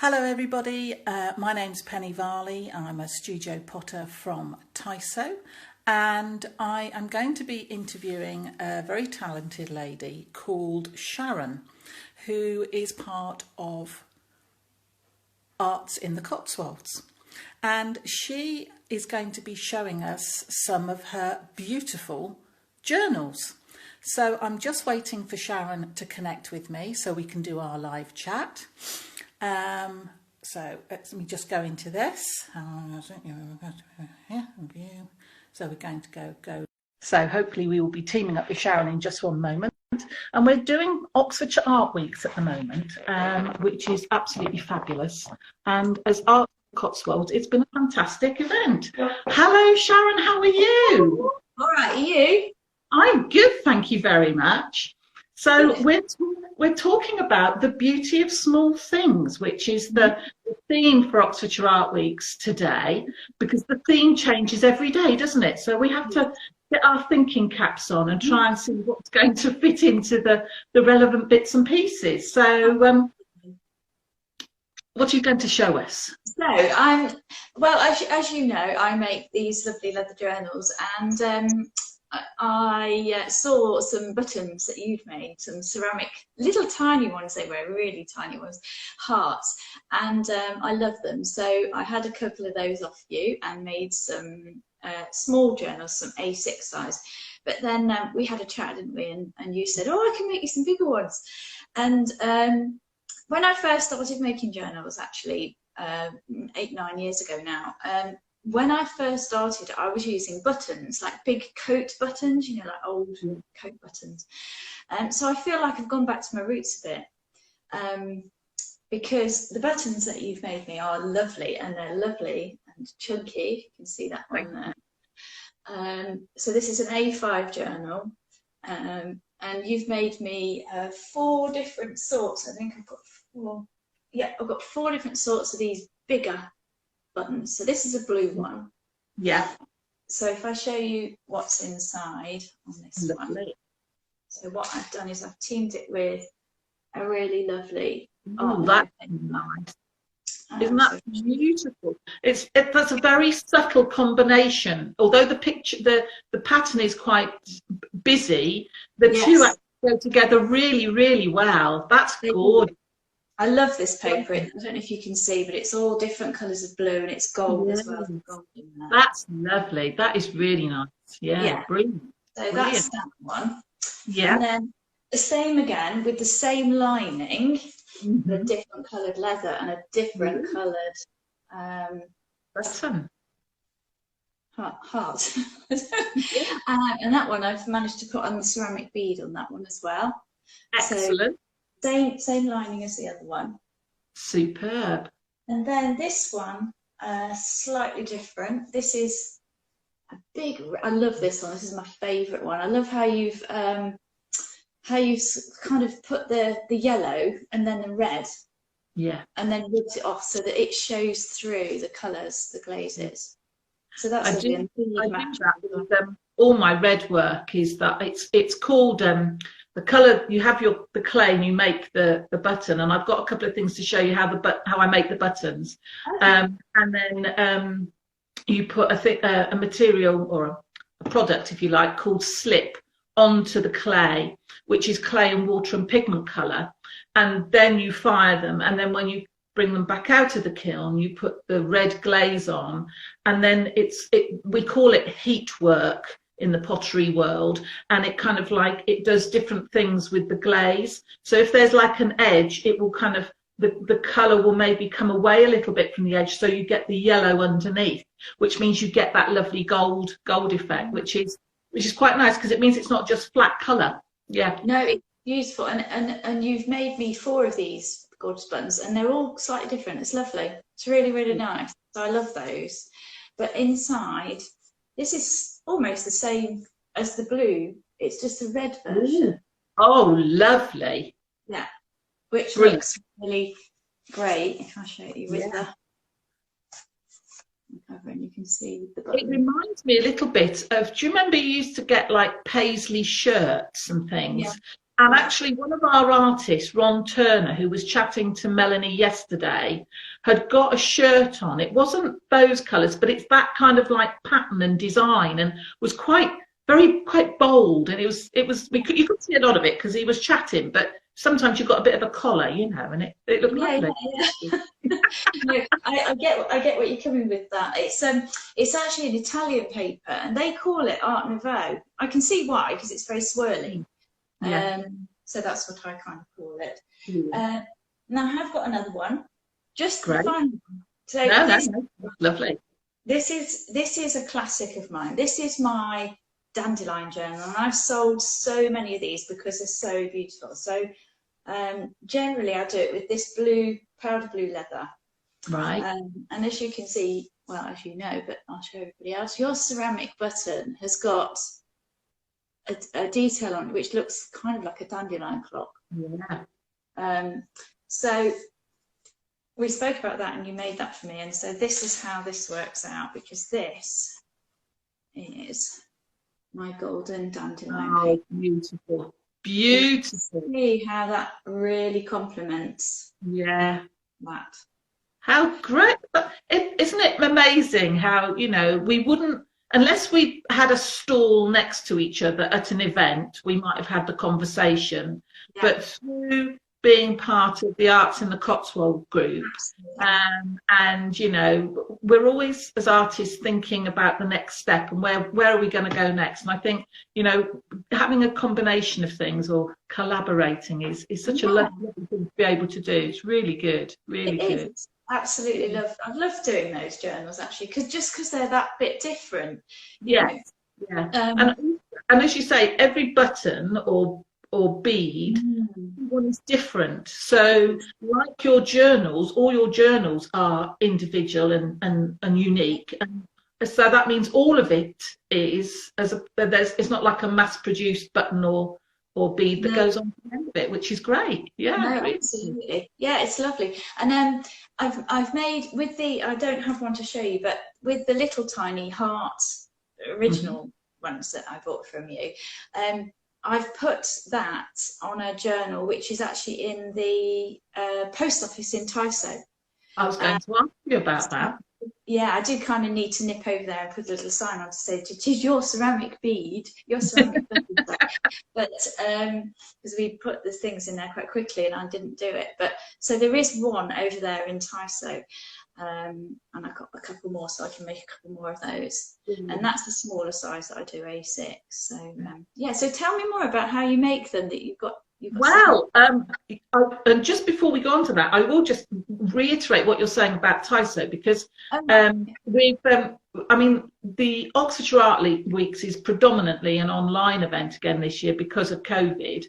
Hello everybody, my name's Penny Varley. I'm a studio potter from Tyso, and I am going to be interviewing a very talented lady called Sharon, who is part of Arts in the Cotswolds, and she is going to be showing us some of her beautiful journals. So I'm just waiting for Sharon to connect with me so we can do our live chat. So let me just go into this. So we're going to go. So hopefully we will be teaming up with Sharon in just one moment. And we're doing Oxfordshire Art Weeks at the moment, which is absolutely fabulous. And as Art Cotswolds, it's been a fantastic event. Hello, Sharon, how are you? All right, are you? I'm good, thank you very much. So we're talking about the beauty of small things, which is the theme for Oxfordshire Art Weeks today, because the theme changes every day, doesn't it? So we have to get our thinking caps on and try and see what's going to fit into the relevant bits and pieces. So what are you going to show us? So well, as you know, I make these lovely leather journals, and I saw some buttons that you've made, some ceramic, little tiny ones, they were really tiny ones, hearts, and I love them. So I had a couple of those off you and made some small journals, some A6 size. But then we had a chat, didn't we? And you said, oh, I can make you some bigger ones. And when I first started making journals, actually 8-9 years ago now, when I first started, I was using buttons, like big coat buttons, you know, like old coat buttons. So I feel like I've gone back to my roots a bit, because the buttons that you've made me are lovely, and they're lovely and chunky. You can see that one there. So this is an A5 journal, and you've made me 4 different sorts. I think I've got 4. Yeah, I've got 4 different sorts of these bigger buttons. So this is a blue one. Yeah. So if I show you what's inside on this one. So what I've done is I've teamed it with a really lovely that's nice. Isn't that beautiful? That's a very subtle combination. Although the picture, the pattern is quite busy, the two actually go together really, really well. That's gorgeous. I love this paper. I don't know if you can see, but it's all different colours of blue, and it's gold as well. Gold in there. That's lovely. That is really nice. Yeah. Brilliant. So that's that one. Yeah. And then the same again with the same lining, the different coloured leather and a different coloured button. Heart. And that one I've managed to put on the ceramic bead on that one as well. Excellent. So, same lining as the other one. Superb. And then this one, slightly different. This is a big. I love this one. This is my favourite one. I love how you've kind of put the yellow and then the red. Yeah. And then ripped it off so that it shows through the colours, the glazes. So that's I do that with all my red work is that it's called the colour. You have the clay and you make the button, and I've got a couple of things to show you how I make the buttons. Okay. And then you put a material or a product, if you like, called slip onto the clay, which is clay and water and pigment colour, and then you fire them, and then when you bring them back out of the kiln, you put the red glaze on, and then we call it heat work in the pottery world, and it kind of like it does different things with the glaze. So if there's like an edge, it will kind of the color will maybe come away a little bit from the edge, so you get the yellow underneath, which means you get that lovely gold effect, which is quite nice because it means it's not just flat color. Yeah. No, it's beautiful, and you've made me 4 of these gorgeous buttons, and they're all slightly different. It's lovely. It's really, really nice. So I love those. But inside, this is almost the same as the blue. It's just a red version. Ooh. Oh, lovely. Yeah, which looks really great. If I show you with the cover, and you can see the button. It reminds me a little bit of, do you remember you used to get like paisley shirts and things? And actually, one of our artists, Ron Turner, who was chatting to Melanie yesterday, had got a shirt on. It wasn't those colours, but it's that kind of like pattern and design, and was quite bold. And you could see a lot of it because he was chatting, but sometimes you've got a bit of a collar, you know, and it looked lovely. Yeah. No, I get what you're coming with that. It's actually an Italian paper, and they call it Art Nouveau. I can see why, because it's very swirly. Yeah. So that's what I kind of call it. Yeah. Now I have got another one. Just Great. the final one. So No, lovely. This is a classic of mine. This is my dandelion journal, and I've sold so many of these because they're so beautiful. So generally I do it with this powder blue leather. Right. And as you can see, well, as you know, but I'll show everybody else, your ceramic button has got a detail on it which looks kind of like a dandelion clock. Yeah. So we spoke about that, and you made that for me, and so this is how this works out, because this is my golden dandelion. Oh, beautiful, beautiful. See how that really complements. Yeah. That. How great! Isn't it amazing how, you know, we wouldn't, unless we had a stall next to each other at an event, we might have had the conversation. Yeah. But through being part of the Arts in the Cotswold group, and you know, we're always as artists thinking about the next step and where are we going to go next. And I think, you know, having a combination of things or collaborating is such a lovely thing to be able to do. It's really good, really good. Absolutely I've loved doing those journals, actually, because they're that bit different. Yes, yeah. And as you say, every button or bead, one is different. So like your journals, all your journals are individual and unique. And so that means all of it is it's not like a mass-produced button or bead that goes on the end of it, which is great. Yeah, no, absolutely. Yeah, it's lovely. And I've made with I don't have one to show you, but with the little tiny hearts original ones that I bought from you, I've put that on a journal which is actually in the post office in Tyso. I was going to ask you about that. Yeah, I do kind of need to nip over there and put a little sign on to say, it is your ceramic bead, your ceramic bead. But because we put the things in there quite quickly and I didn't do it. But so there is one over there in Tyso. And I've got a couple more, so I can make a couple more of those. And that's the smaller size that I do, A6. So yeah, so tell me more about how you make them, that you've got. Well, and just before we go on to that, I will just reiterate what you're saying about Tyso, because I mean, the Oxfordshire Art Weeks is predominantly an online event again this year because of COVID.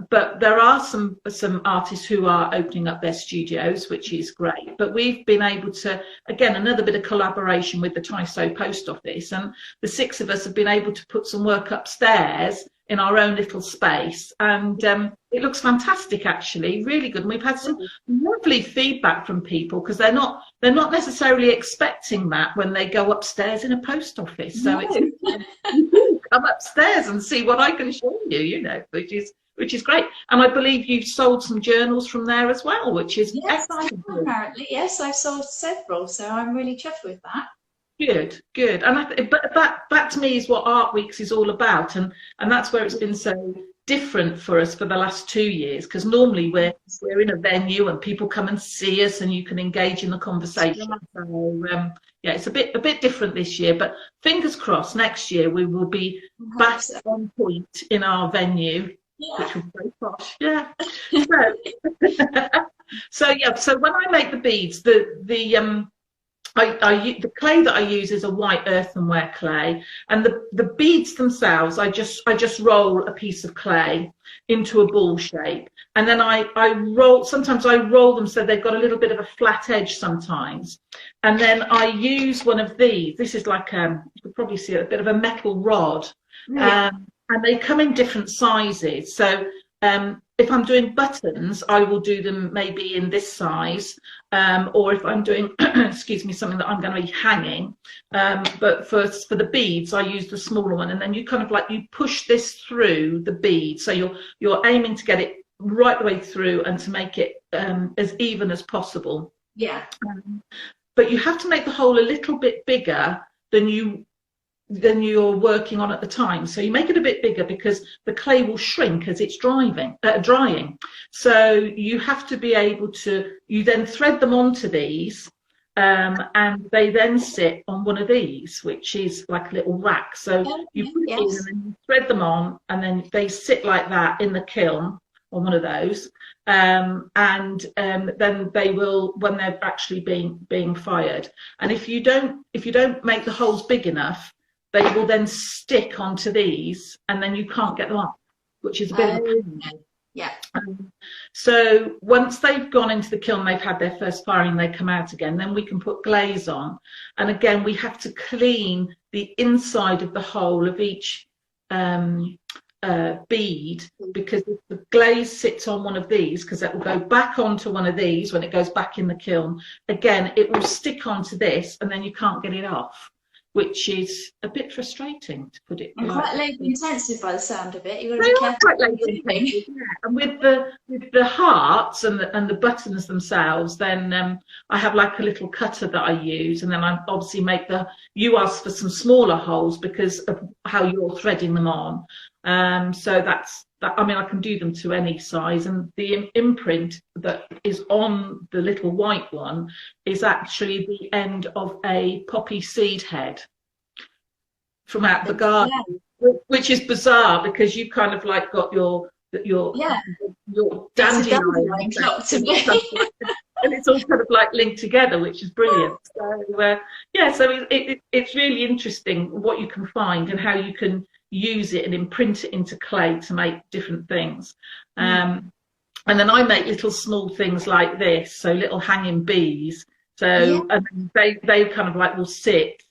But there are some artists who are opening up their studios, which is great. But we've been able to, again, another bit of collaboration with the Tyso Post Office, and the 6 of us have been able to put some work upstairs in our own little space, and it looks fantastic, actually, really good. And we've had some lovely feedback from people, because they're not necessarily expecting that when they go upstairs in a post office. So it's come upstairs and see what I can show you, you know, which is great. And I believe you've sold some journals from there as well, which is exciting. Apparently, yes, I've sold several, so I'm really chuffed with that. Good. And but that to me is what Art Weeks is all about, and that's where it's been so different for us for the last 2 years, because normally we're in a venue and people come and see us and you can engage in the conversation. So yeah, it's a bit different this year, but fingers crossed next year we will be back on point in our venue, which will be very posh. Yeah. So when I make the beads, the clay that I use is a white earthenware clay, and the beads themselves, I just roll a piece of clay into a ball shape, and then sometimes I roll them so they've got a little bit of a flat edge sometimes, and then I use one of these. This is like you could probably see a bit of a metal rod, and they come in different sizes. So if I'm doing buttons, I will do them maybe in this size, or if I'm doing, excuse me, something that I'm going to be hanging. But for the beads, I use the smaller one, and then you kind of like you push this through the bead, so you're aiming to get it right the way through and to make it as even as possible. Yeah. But you have to make the hole a little bit bigger than you're working on at the time. So you make it a bit bigger because the clay will shrink as it's drying. So you have to be able to, you then thread them onto these, and they then sit on one of these, which is like a little rack. So you put it in and then you thread them on, and then they sit like that in the kiln on one of those. And then they will, when they're actually being fired. And if you don't make the holes big enough, they will then stick onto these, and then you can't get them off, which is a bit of a pain. Yeah. So once they've gone into the kiln, they've had their first firing, they come out again, then we can put glaze on. And again, we have to clean the inside of the hole of each bead, because if the glaze sits on one of these, because it will go back onto one of these when it goes back in the kiln, again, it will stick onto this, and then you can't get it off, which is a bit frustrating, to put it. And quite labour intensive by the sound of it. You've got to be careful. Quite labour intensive, yeah. And with the hearts and the buttons themselves, then I have like a little cutter that I use, and then I obviously make you ask for some smaller holes because of how you're threading them on. So that's that. I mean, I can do them to any size, and the imprint that is on the little white one is actually the end of a poppy seed head from out the garden, which is bizarre because you kind of like got your dandelion to me. and it's all kind of like linked together, which is brilliant. So so it's really interesting what you can find and how you can use it and imprint it into clay to make different things. And then I make little small things like this, so little hanging bees. So and they kind of like will sit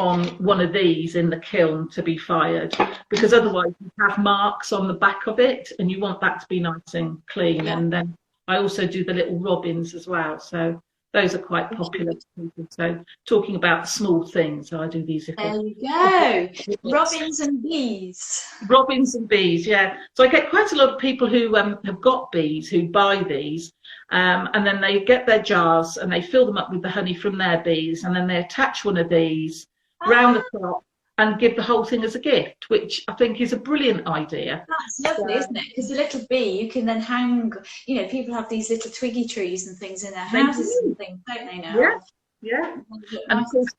on one of these in the kiln to be fired, because otherwise you have marks on the back of it, and you want that to be nice and clean. And then I also do the little robins as well, so those are quite popular to people. So talking about small things, I do these. There you go. Robins and bees. Robins and bees, yeah. So I get quite a lot of people who have got bees who buy these, and then they get their jars and they fill them up with the honey from their bees, and then they attach one of these round the top and give the whole thing as a gift, which I think is a brilliant idea. That's lovely, isn't it? Because the little bee, you can then hang, people have these little twiggy trees and things in their houses and things, don't they now? Yeah. And of course,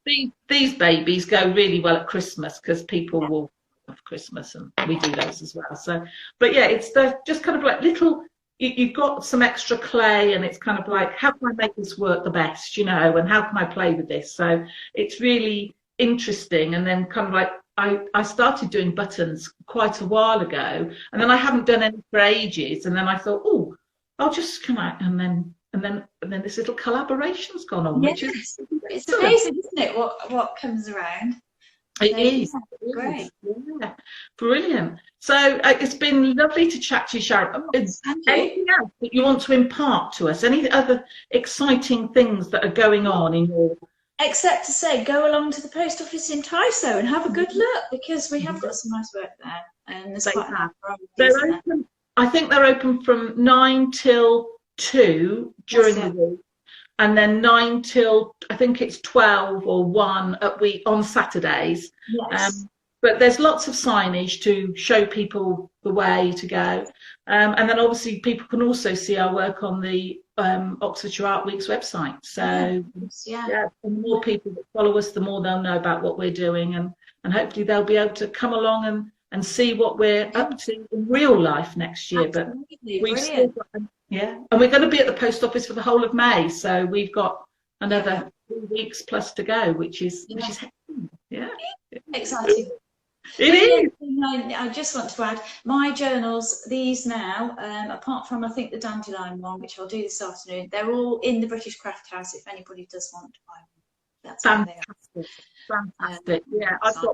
these babies go really well at Christmas, because people will have Christmas, and we do those as well. So, but yeah, it's just kind of like little, you've got some extra clay, and it's kind of like, how can I make this work the best, and how can I play with this? So it's really interesting. And then kind of like I started doing buttons quite a while ago, and then I haven't done any for ages, and then I thought, oh, I'll just come out, and then this little collaboration's gone on, which is it's amazing, isn't it, what comes around. It is great. Yeah, brilliant. So it's been lovely to chat to you, Sharon. Anything else that you want to impart to us? Any other exciting things that are going on in your... Except to say, go along to the post office in Tyso and have a good look, because we have got some nice work there, and there's quite a they're open. I think they're open from 9 till 2 during the week, and then 9 till I think it's 12 or 1 on Saturdays. Yes. But there's lots of signage to show people the way to go, and then obviously people can also see our work on the Oxfordshire Art Week's website. So the more people that follow us, the more they'll know about what we're doing, and hopefully they'll be able to come along and see what we're up to in real life next year. Absolutely. But we've still got, and we're going to be at the post office for the whole of May, so we've got another 3 weeks plus to go, which is exciting. It is. I just want to add, my journals, these now, apart from I think the dandelion one, which I'll do this afternoon, they're all in the British Craft House if anybody does want to buy them. That's fantastic. Fantastic. Yeah, I've got